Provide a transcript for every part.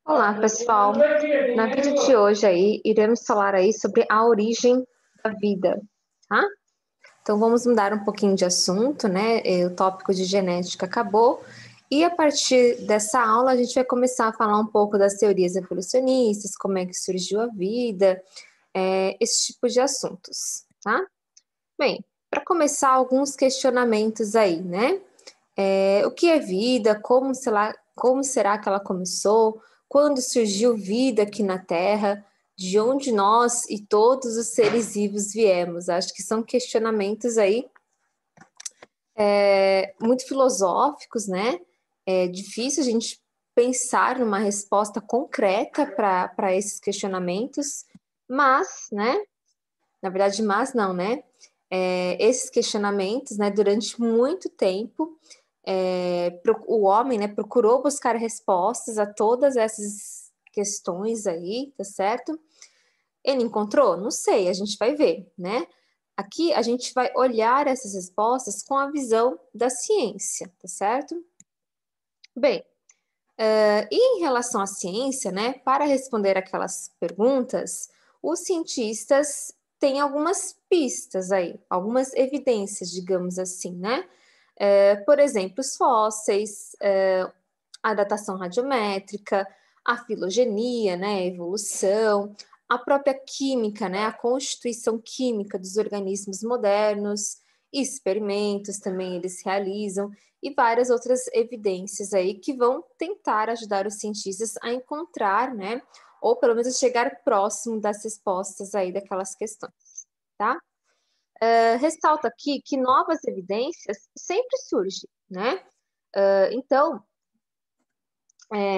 Olá, pessoal. Na vídeo de hoje aí, iremos falar aí sobre a origem da vida, tá? Então vamos mudar um pouquinho de assunto, né? O tópico de genética acabou. E a partir dessa aula a gente vai começar a falar um pouco das teorias evolucionistas, como é que surgiu a vida, esse tipo de assuntos, tá? Bem, para começar, alguns questionamentos aí, né? O que é vida? Como será que ela começou? Quando surgiu vida aqui na Terra? De onde nós e todos os seres vivos viemos? Acho que são questionamentos aí muito filosóficos, né? É difícil a gente pensar numa resposta concreta para esses questionamentos, mas, né? Na verdade, mas não, né? Esses questionamentos, né, durante muito tempo, o homem, né, procurou buscar respostas a todas essas questões aí, tá certo? Ele encontrou? Não sei, a gente vai ver, né? Aqui a gente vai olhar essas respostas com a visão da ciência, tá certo? Bem, e em relação à ciência, né, para responder aquelas perguntas, os cientistas têm algumas pistas aí, algumas evidências, digamos assim, né? Por exemplo, os fósseis, a datação radiométrica, a filogenia, né, a evolução, a própria química, né, a constituição química dos organismos modernos, experimentos também eles realizam e várias outras evidências aí que vão tentar ajudar os cientistas a encontrar, né, ou pelo menos chegar próximo das respostas aí daquelas questões, tá? Ressalto aqui que novas evidências sempre surgem, né? Então,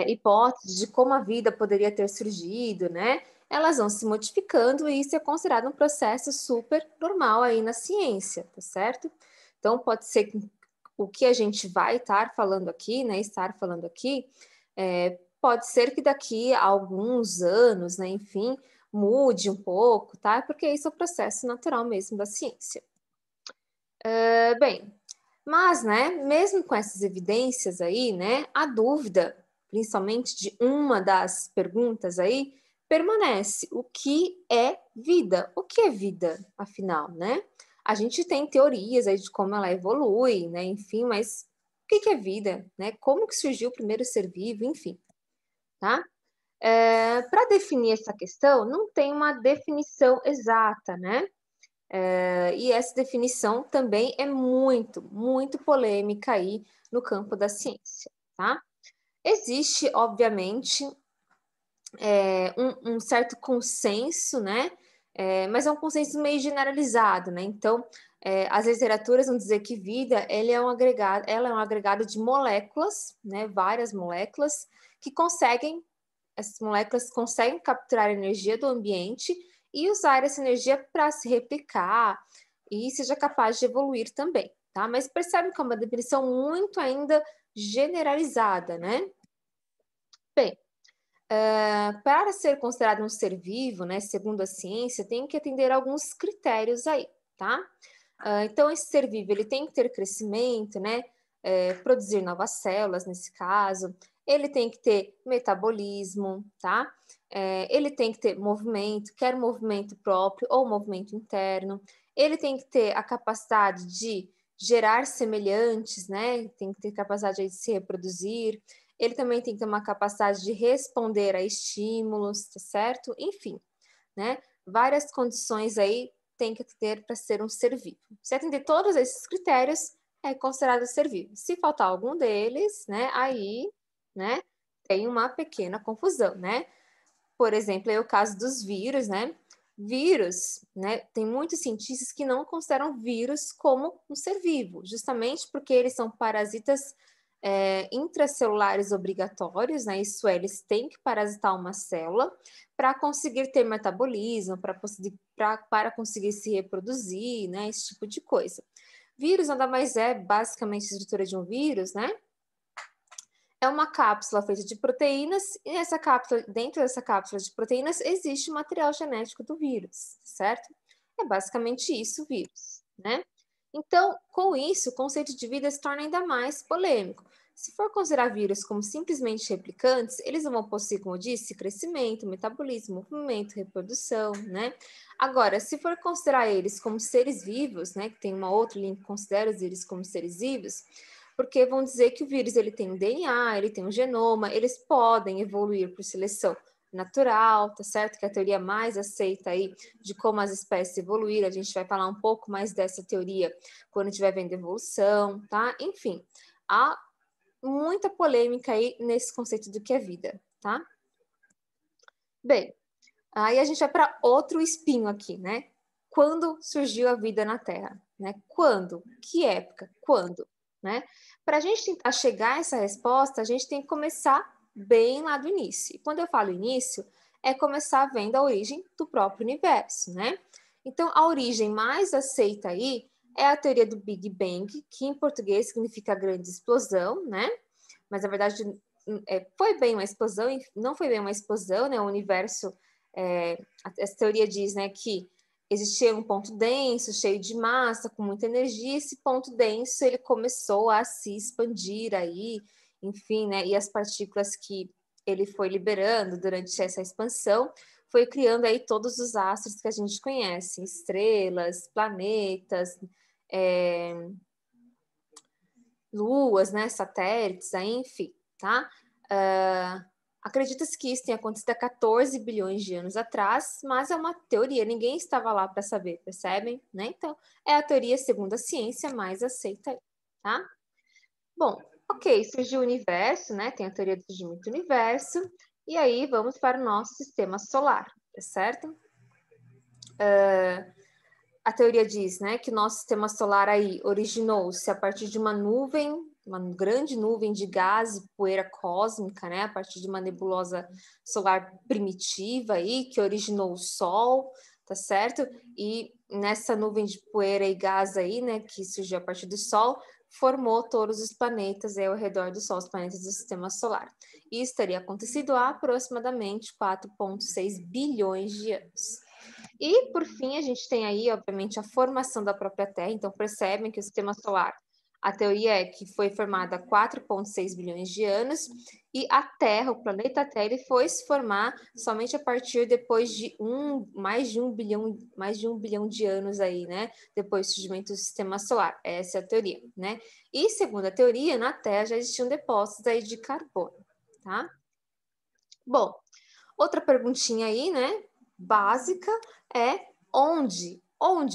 hipóteses de como a vida poderia ter surgido, né? Elas vão se modificando e isso é considerado um processo super normal aí na ciência, tá certo? Então, pode ser que o que a gente vai estar falando aqui, né? Estar falando aqui, pode ser que daqui a alguns anos, né? Enfim, mude um pouco, tá? Porque isso é o processo natural mesmo da ciência. Bem, mas, né, mesmo com essas evidências aí, né, a dúvida, principalmente de uma das perguntas aí, permanece. O que é vida? O que é vida, afinal, né? A gente tem teorias aí de como ela evolui, né, enfim, mas o que é vida, né? Como que surgiu o primeiro ser vivo, enfim, tá? Para definir essa questão, não tem uma definição exata, né? E essa definição também é muito, muito polêmica aí no campo da ciência, tá? Existe, obviamente, um certo consenso, né? Mas é um consenso meio generalizado, né? Então, as literaturas vão dizer que vida, ela é um agregado de moléculas, né? Várias moléculas que essas moléculas conseguem capturar a energia do ambiente e usar essa energia para se replicar e seja capaz de evoluir também, tá? Mas percebe que é uma definição muito ainda generalizada, né? Bem, para ser considerado um ser vivo, né, segundo a ciência, tem que atender a alguns critérios aí, tá? Então, esse ser vivo, ele tem que ter crescimento, né? Produzir novas células, nesse caso. Ele tem que ter metabolismo, tá? Ele tem que ter movimento, quer movimento próprio ou movimento interno. Ele tem que ter a capacidade de gerar semelhantes, né? Tem que ter capacidade de se reproduzir. Ele também tem que ter uma capacidade de responder a estímulos, tá certo? Enfim, né? Várias condições aí tem que ter para ser um ser vivo. Se atender todos esses critérios, é considerado ser vivo. Se faltar algum deles, né, aí, né, tem uma pequena confusão, né? Por exemplo, é o caso dos vírus, né? Vírus, né? Tem muitos cientistas que não consideram vírus como um ser vivo, justamente porque eles são parasitas intracelulares obrigatórios, né? Isso é, eles têm que parasitar uma célula para conseguir ter metabolismo, para conseguir se reproduzir, né? Esse tipo de coisa. Vírus nada mais é basicamente a estrutura de um vírus, né? É uma cápsula feita de proteínas, e dentro dessa cápsula de proteínas existe o material genético do vírus, certo? É basicamente isso, o vírus, né? Então, com isso, o conceito de vida se torna ainda mais polêmico. Se for considerar vírus como simplesmente replicantes, eles vão possuir, como eu disse, crescimento, metabolismo, movimento, reprodução, né? Agora, se for considerar eles como seres vivos, né, que tem uma outra linha que considera os vírus como seres vivos, porque vão dizer que o vírus ele tem um DNA, ele tem um genoma, eles podem evoluir por seleção natural, tá certo? Que é a teoria mais aceita aí de como as espécies evoluíram. A gente vai falar um pouco mais dessa teoria quando estiver vendo evolução, tá? Enfim, há muita polêmica aí nesse conceito do que é vida, tá? Bem, aí a gente vai para outro espinho aqui, né? Quando surgiu a vida na Terra, né? Quando? Que época? Quando? Né? Para a gente tentar chegar a essa resposta, a gente tem que começar bem lá do início. E quando eu falo início, é começar vendo a origem do próprio universo, né? Então, a origem mais aceita aí é a teoria do Big Bang, que em português significa grande explosão, né? Mas, na verdade, foi bem uma explosão, não foi bem uma explosão, né? O universo, essa teoria diz, né, que existia um ponto denso, cheio de massa, com muita energia, esse ponto denso, ele começou a se expandir aí, enfim, né, e as partículas que ele foi liberando durante essa expansão, foi criando aí todos os astros que a gente conhece, estrelas, planetas, luas, né, satélites, aí, enfim, tá? Acredita-se que isso tenha acontecido há 14 bilhões de anos atrás, mas é uma teoria, ninguém estava lá para saber, percebem? Né? Então, é a teoria, segundo a ciência, mais aceita, tá? Bom, ok, surgiu o universo, né? Tem a teoria do surgimento do universo, e aí vamos para o nosso sistema solar, tá certo? A teoria diz, né, que o nosso sistema solar aí originou-se a partir de uma nuvem, uma grande nuvem de gás e poeira cósmica, né, a partir de uma nebulosa solar primitiva aí, que originou o Sol, tá certo? E nessa nuvem de poeira e gás aí, né, que surgiu a partir do Sol, formou todos os planetas aí ao redor do Sol, os planetas do sistema solar. E isso teria acontecido há aproximadamente 4,6 bilhões de anos. E, por fim, a gente tem aí, obviamente, a formação da própria Terra. Então, percebem que o sistema solar, a teoria é que foi formado há 4,6 bilhões de anos, e a Terra, o planeta Terra, ele foi se formar somente a partir depois de mais de um bilhão de anos aí, né? Depois do surgimento do sistema solar. Essa é a teoria, né? E, segundo a teoria, na Terra já existiam depósitos aí de carbono, tá? Bom, outra perguntinha aí, né? Básica é onde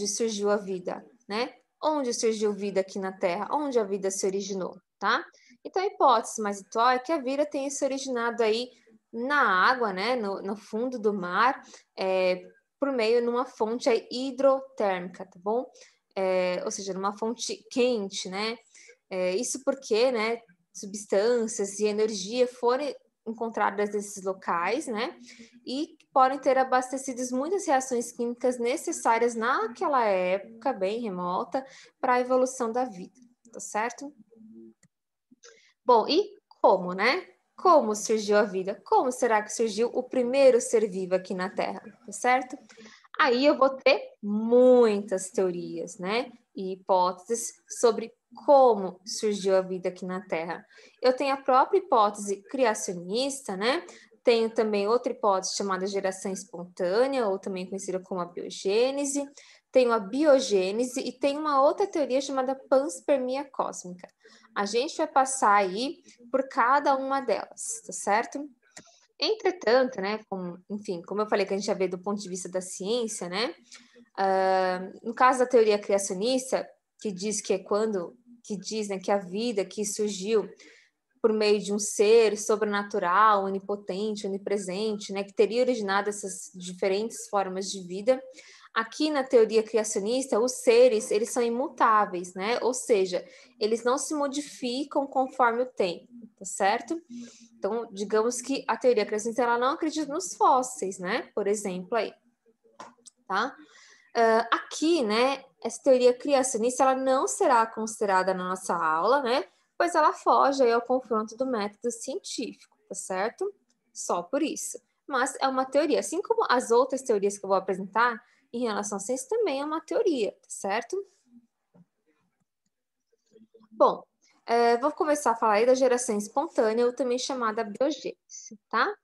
surgiu a vida, né? Onde surgiu vida aqui na Terra? Onde a vida se originou, tá? Então a hipótese mais atual é que a vida tenha se originado aí na água, né? No fundo do mar, por meio numa fonte aí hidrotérmica, tá bom? Ou seja, numa fonte quente, né? Isso porque, né? Substâncias e energia foram encontradas nesses locais, né? E podem ter abastecido muitas reações químicas necessárias naquela época bem remota para a evolução da vida, tá certo? Bom, e como, né? Como surgiu a vida? Como será que surgiu o primeiro ser vivo aqui na Terra, tá certo? Aí eu vou ter muitas teorias, né? E hipóteses sobre como surgiu a vida aqui na Terra. Eu tenho a própria hipótese criacionista, né? Tenho também outra hipótese chamada geração espontânea, ou também conhecida como a biogênese. Tenho a biogênese e tem uma outra teoria chamada panspermia cósmica. A gente vai passar aí por cada uma delas, tá certo? Entretanto, né, enfim, como eu falei que a gente já vê do ponto de vista da ciência, né, no caso da teoria criacionista, que diz que né, que a vida que surgiu por meio de um ser sobrenatural, onipotente, onipresente, né, que teria originado essas diferentes formas de vida. Aqui na teoria criacionista, os seres, eles são imutáveis, né? Ou seja, eles não se modificam conforme o tempo, tá certo? Então, digamos que a teoria criacionista, ela não acredita nos fósseis, né? Por exemplo, aí, tá? Aqui, né, essa teoria criacionista, ela não será considerada na nossa aula, né? Pois ela foge aí ao confronto do método científico, tá certo? Só por isso. Mas é uma teoria, assim como as outras teorias que eu vou apresentar em relação à ciência também é uma teoria, tá certo? Bom, Vou começar a falar aí da geração espontânea, ou também chamada biogênese, tá?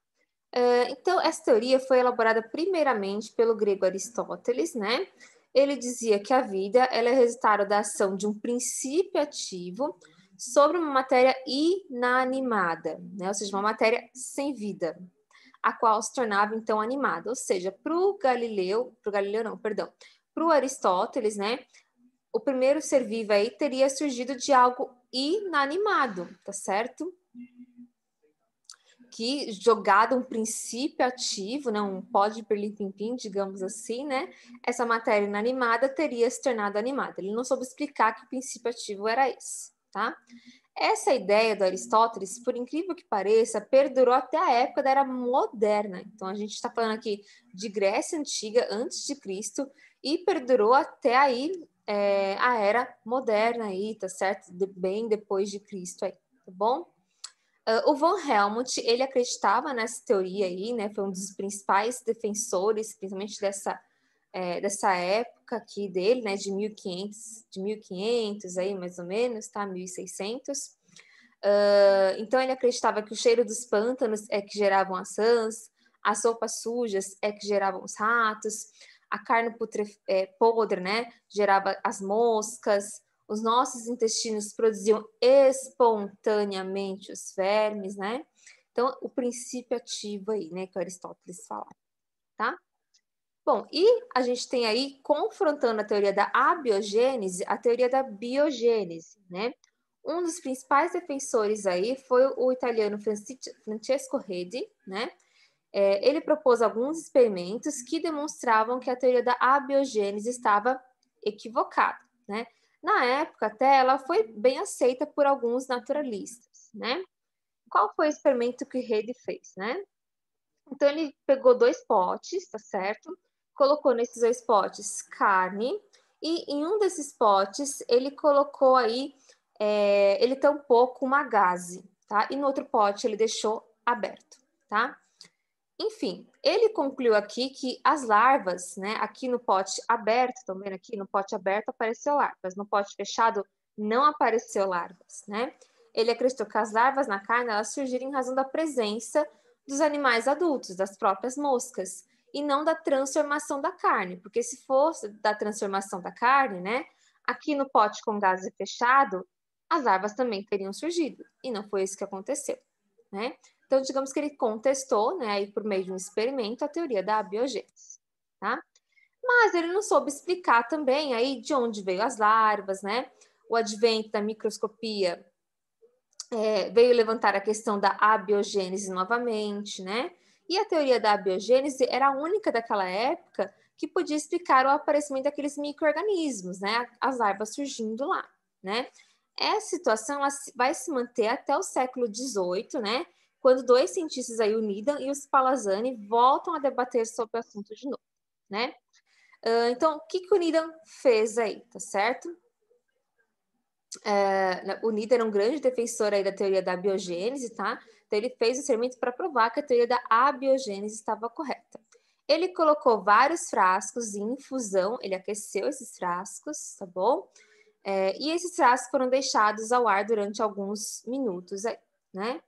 Então, essa teoria foi elaborada primeiramente pelo grego Aristóteles, né? Ele dizia que a vida ela é resultado da ação de um princípio ativo sobre uma matéria inanimada, né? Ou seja, uma matéria sem vida, a qual se tornava então animada. Ou seja, para o Aristóteles, né? O primeiro ser vivo aí teria surgido de algo inanimado, tá certo? Que jogado um princípio ativo, né, um pó de pirlim-pim-pim, digamos assim, né, essa matéria inanimada teria se tornado animada. Ele não soube explicar que o princípio ativo era esse, tá? Essa ideia do Aristóteles, por incrível que pareça, perdurou até a época da Era Moderna. Então, a gente está falando aqui de Grécia Antiga, antes de Cristo, e perdurou até aí a Era Moderna aí, tá certo? Bem depois de Cristo aí, tá bom? O von Helmont, ele acreditava nessa teoria aí, né? Foi um dos principais defensores, principalmente dessa época aqui dele, né? De 1500 aí, mais ou menos, tá? 1600. Então, ele acreditava que o cheiro dos pântanos é que geravam as rãs, as roupas sujas é que geravam os ratos, a carne podre, né? Gerava as moscas, os nossos intestinos produziam espontaneamente os vermes, né? Então, o princípio ativo aí, né, que Aristóteles fala, tá? Bom, e a gente tem aí, confrontando a teoria da abiogênese, a teoria da biogênese, né? Um dos principais defensores aí foi o italiano Francesco Redi, né? Ele propôs alguns experimentos que demonstravam que a teoria da abiogênese estava equivocada, né? Na época, até ela foi bem aceita por alguns naturalistas, né? Qual foi o experimento que Redi fez, né? Então, ele pegou 2 potes, tá certo? Colocou nesses 2 potes carne, e em um desses potes, ele colocou aí, ele tampou com uma gaze, tá? E no outro pote, ele deixou aberto, tá? Enfim, ele concluiu aqui que as larvas, né, aqui no pote aberto, estão vendo aqui? No pote aberto apareceu larvas, no pote fechado não apareceu larvas, né? Ele acreditou que as larvas na carne, elas surgiram em razão da presença dos animais adultos, das próprias moscas, e não da transformação da carne, porque se fosse da transformação da carne, né, aqui no pote com gás fechado, as larvas também teriam surgido, e não foi isso que aconteceu, né? Então, digamos que ele contestou, né, aí por meio de um experimento, a teoria da abiogênese, tá? Mas ele não soube explicar também aí de onde veio as larvas, né? O advento da microscopia veio levantar a questão da abiogênese novamente, né? E a teoria da abiogênese era a única daquela época que podia explicar o aparecimento daqueles micro-organismos, né? As larvas surgindo lá, né? Essa situação ela vai se manter até o século XVIII, né? Quando 2 cientistas aí, o Needham e o Spallanzani, voltam a debater sobre o assunto de novo, né? Então, o que o Needham fez aí, tá certo? O Needham era um grande defensor aí da teoria da abiogênese, tá? Então, ele fez o experimento para provar que a teoria da abiogênese estava correta. Ele colocou vários frascos em infusão, ele aqueceu esses frascos, tá bom? E esses frascos foram deixados ao ar durante alguns minutos, aí, né?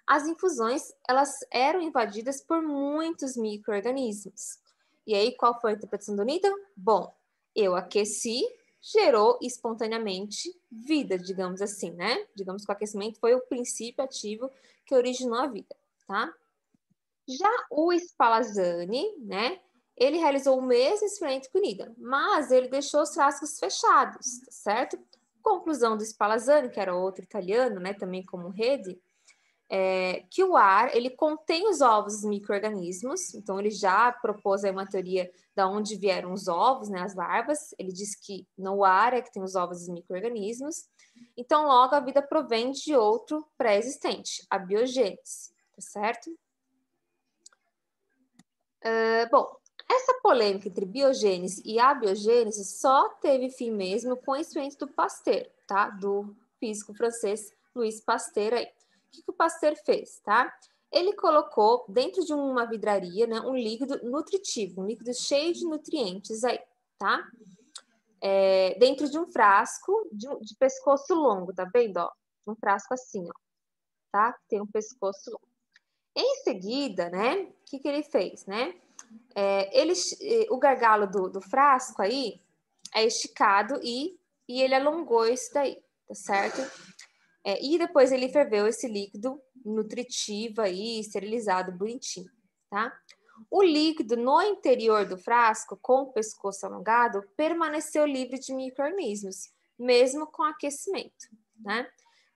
As infusões, elas eram invadidas por muitos micro-organismos. E aí, qual foi a interpretação do Needham? Bom, eu aqueci, gerou espontaneamente vida, digamos assim, né? Digamos que o aquecimento foi o princípio ativo que originou a vida, tá? Já o Spallanzani, né? Ele realizou o mesmo experimento que o Needham, mas ele deixou os frascos fechados, tá certo? Conclusão do Spallanzani, que era outro italiano, né? Também como Redi, que o ar ele contém os ovos dos micro-organismos, então ele já propôs aí uma teoria de onde vieram os ovos, né, as larvas, ele diz que no ar é que tem os ovos dos micro-organismos, então logo a vida provém de outro pré-existente, a biogênese, tá certo? Bom, essa polêmica entre biogênese e abiogênese só teve fim mesmo com o experimento do Pasteur, tá? Do físico francês Louis Pasteur aí. O que o Pasteur fez, tá? Ele colocou dentro de uma vidraria, né, um líquido nutritivo, um líquido cheio de nutrientes aí, tá? Dentro de um frasco de pescoço longo, tá vendo, ó? um frasco assim, ó, tá? Tem um pescoço longo. Em seguida, né, o que ele fez, né? O gargalo do frasco aí é esticado e ele alongou isso daí, tá certo? E depois ele ferveu esse líquido nutritivo aí, esterilizado, bonitinho, tá? O líquido no interior do frasco, com o pescoço alongado, permaneceu livre de micro-organismos, mesmo com aquecimento, né?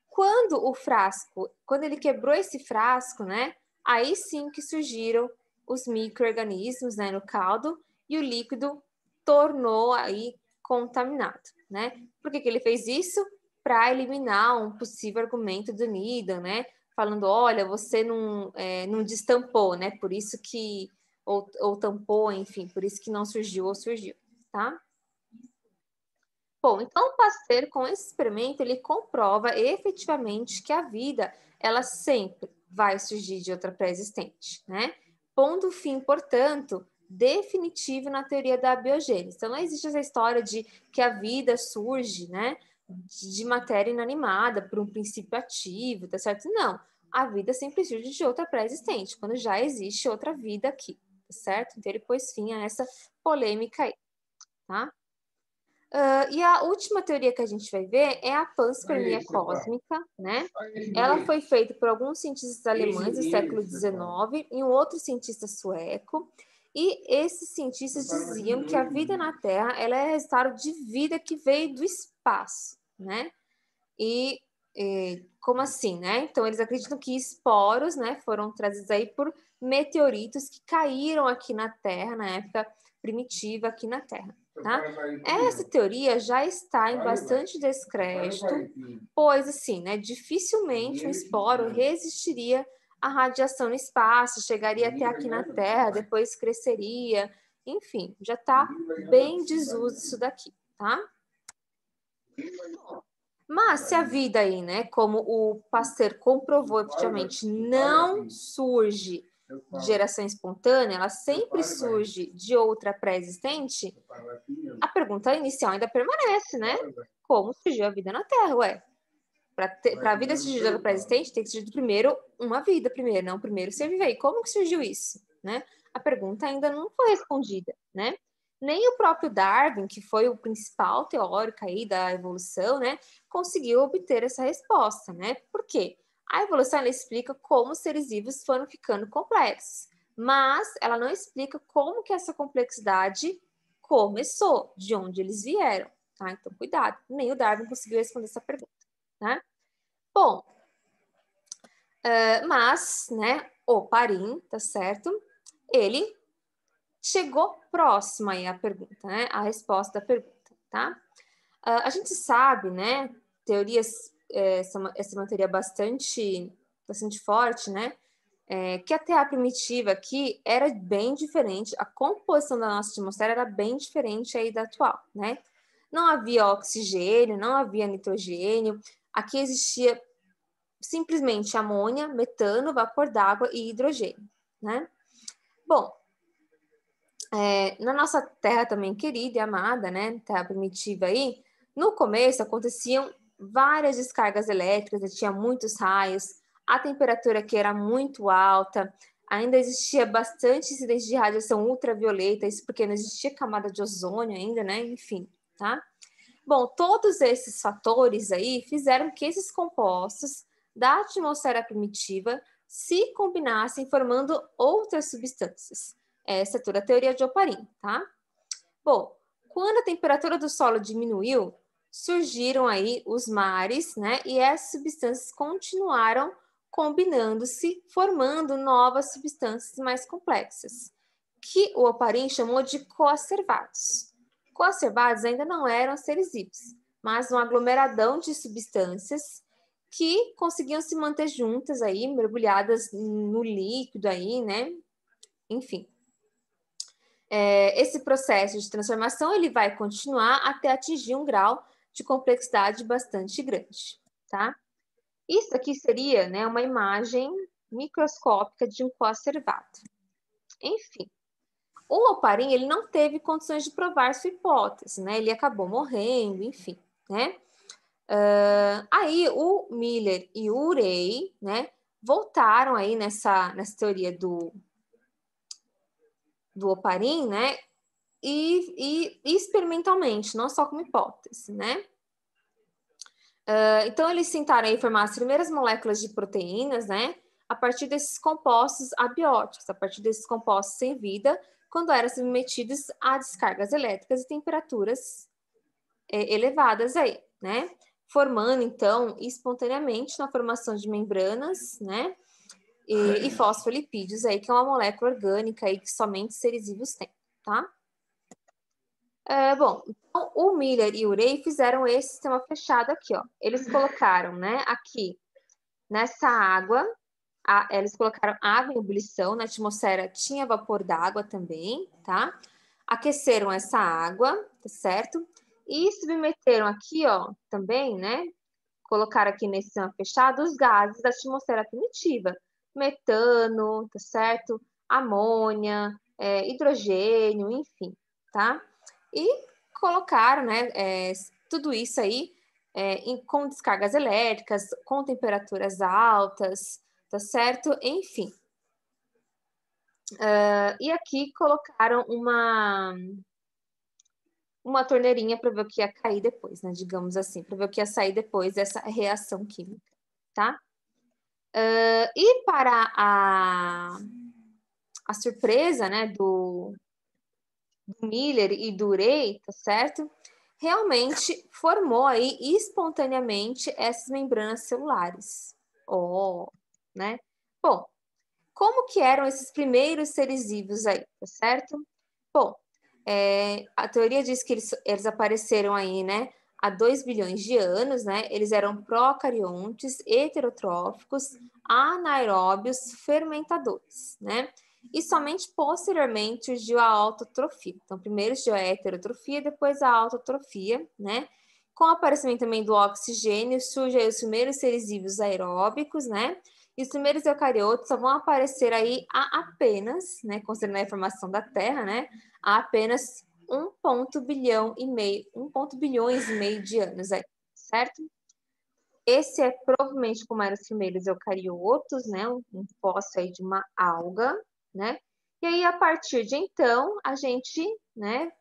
Quando ele quebrou esse frasco, né? Aí sim que surgiram os micro-organismos, né, no caldo, e o líquido tornou aí contaminado, né? Por que ele fez isso? Para eliminar um possível argumento do Needham, né? Falando, olha, você não destampou, né? Por isso que, ou tampou, enfim, por isso que não surgiu ou surgiu, tá? Bom, então o Pasteur, com esse experimento, ele comprova efetivamente que a vida, ela sempre vai surgir de outra pré-existente, né? Pondo fim, portanto, definitivo na teoria da biogênese. Então, não existe essa história de que a vida surge, né, de matéria inanimada por um princípio ativo, tá certo? Não, a vida sempre surge de outra pré-existente, quando já existe outra vida aqui, tá certo? Então, ele pôs fim a essa polêmica aí, tá? E a última teoria que a gente vai ver é a panspermia cósmica, né? Ela foi feita por alguns cientistas alemães do século XIX e um outro cientista sueco. E esses cientistas diziam que a vida na Terra ela é resultado de vida que veio do espaço, né? Como assim, né? Então eles acreditam que esporos, né, foram trazidos aí por meteoritos que caíram aqui na Terra na época primitiva aqui na Terra. Tá? Essa teoria já está em bastante descrédito, pois assim, né, dificilmente um esporo resistiria à radiação no espaço, chegaria até aqui na Terra, depois cresceria, enfim, já está bem desuso isso daqui, tá? Mas se a vida aí, né, como o Pasteur comprovou efetivamente, não surge de geração espontânea, ela sempre surge de outra pré-existente, a pergunta inicial ainda permanece, né? Como surgiu a vida na Terra, ué? Para a vida surgir de outra pré-existente, tem que surgir primeiro uma vida primeiro, não primeiro ser viver. E como que surgiu isso, né? A pergunta ainda não foi respondida, né? Nem o próprio Darwin, que foi o principal teórico aí da evolução, né, conseguiu obter essa resposta, né? Por quê? A evolução ela explica como os seres vivos foram ficando complexos, mas ela não explica como que essa complexidade começou, de onde eles vieram, tá? Então, cuidado, nem o Darwin conseguiu responder essa pergunta, né? Bom, mas, né, o Parin, tá certo? Ele chegou próximo aí à pergunta, né? A resposta da pergunta, tá? A gente sabe, né? Teorias, essa é uma teoria bastante forte, né? Que a Terra primitiva aqui era bem diferente, a composição da nossa atmosfera era bem diferente aí da atual, né? Não havia oxigênio, não havia nitrogênio, aqui existia simplesmente amônia, metano, vapor d'água e hidrogênio, né? Bom, na nossa terra também querida e amada, né, terra primitiva aí, no começo aconteciam várias descargas elétricas, tinha muitos raios, a temperatura aqui era muito alta, ainda existia bastante incidência de radiação ultravioleta, isso porque não existia camada de ozônio ainda, né, enfim, tá? Bom, todos esses fatores aí fizeram que esses compostos da atmosfera primitiva se combinassem formando outras substâncias. Essa é toda a teoria de Oparin, tá? Bom, quando a temperatura do solo diminuiu, surgiram aí os mares, né? E essas substâncias continuaram combinando-se, formando novas substâncias mais complexas, que o Oparin chamou de coacervados. Coacervados ainda não eram seres vivos, mas um aglomeradão de substâncias que conseguiam se manter juntas aí, mergulhadas no líquido aí, né? Enfim, esse processo de transformação ele vai continuar até atingir um grau de complexidade bastante grande, tá? Isso aqui seria, né, uma imagem microscópica de um coacervado. Enfim, o Oparin ele não teve condições de provar sua hipótese, né? Ele acabou morrendo, enfim, né? Aí o Miller e o Urey, né, voltaram aí nessa teoria do Oparin, né, e experimentalmente, não só como hipótese, né? Então, eles tentaram aí formar as primeiras moléculas de proteínas, né, a partir desses compostos abióticos, a partir desses compostos sem vida, quando eram submetidos a descargas elétricas e temperaturas elevadas aí, né? Formando, então, espontaneamente na formação de membranas, né? E fosfolipídios aí, que é uma molécula orgânica aí que somente seres vivos têm, tá? Bom, então o Miller e o Urey fizeram esse sistema fechado aqui, ó. Eles colocaram, né, aqui, nessa água, eles colocaram água em ebulição, na atmosfera tinha vapor d'água também, tá? Aqueceram essa água, tá certo? E submeteram aqui, ó, também, né? Colocaram aqui nesse sistema fechado os gases da atmosfera primitiva. Metano, tá certo? Amônia, hidrogênio, enfim, tá? E colocaram, né, tudo isso aí com descargas elétricas, com temperaturas altas, tá certo? Enfim. E aqui colocaram uma torneirinha para ver o que ia cair depois, né? Digamos assim, para ver o que ia sair depois dessa reação química, tá? E para a surpresa, né, do Miller e do Urey, tá certo? Realmente formou aí espontaneamente essas membranas celulares. Né? Bom, como que eram esses primeiros seres vivos aí, tá certo? Bom, a teoria diz que eles apareceram aí, né, há 2 bilhões de anos, né? Eles eram procariontes, heterotróficos, anaeróbios, fermentadores, né? E somente posteriormente surgiu a autotrofia. Então, primeiro surgiu a heterotrofia, depois a autotrofia, né? Com o aparecimento também do oxigênio, surgem os primeiros seres vivos aeróbicos, né? E os primeiros eucariotos só vão aparecer aí há apenas, né, considerando a formação da Terra, né, há apenas 1,5 bilhões e meio de anos aí, certo? Esse é provavelmente como eram os primeiros eucariotos, né, um fóssil aí de uma alga, né? E aí, a partir de então, a gente, né,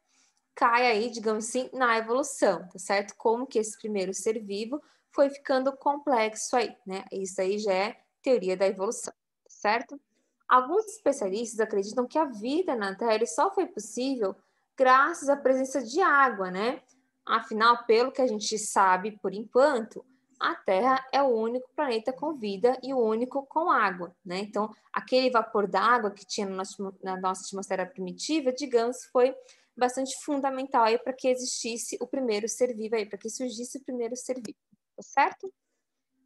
cai aí, digamos assim, na evolução, tá certo? Como que esse primeiro ser vivo foi ficando complexo aí, né? Isso aí já é teoria da evolução, certo? Alguns especialistas acreditam que a vida na Terra só foi possível graças à presença de água, né? Afinal, pelo que a gente sabe por enquanto, a Terra é o único planeta com vida e o único com água, né? Então, aquele vapor d'água que tinha na nossa atmosfera primitiva, digamos, foi bastante fundamental aí para que existisse o primeiro ser vivo aí, para que surgisse o primeiro ser vivo, tá certo?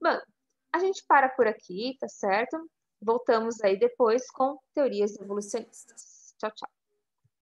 Bom, a gente para por aqui, tá certo? Voltamos aí depois com teorias evolucionistas. Tchau, tchau.